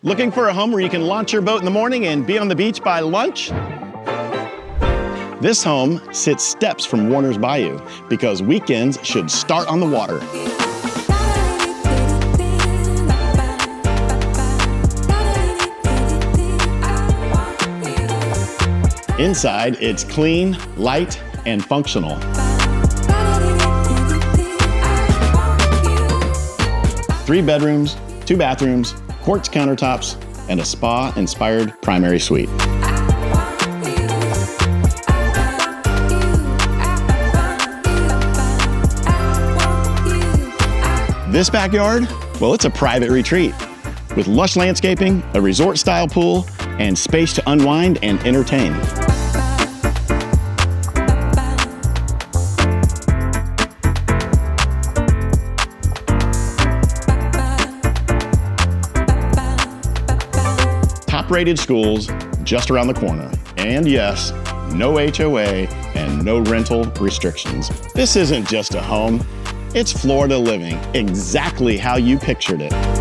Looking for a home where you can launch your boat in the morning and be on the beach by lunch? This home sits steps from Warner's Bayou because weekends should start on the water. Inside, it's clean, light, and functional. Three bedrooms, 2 bathrooms, quartz countertops, and a spa-inspired primary suite. This backyard, well, it's a private retreat with lush landscaping, a resort-style pool, and space to unwind and entertain. Top-rated schools just around the corner. And yes, no HOA and no rental restrictions. This isn't just a home, it's Florida living, exactly how you pictured it.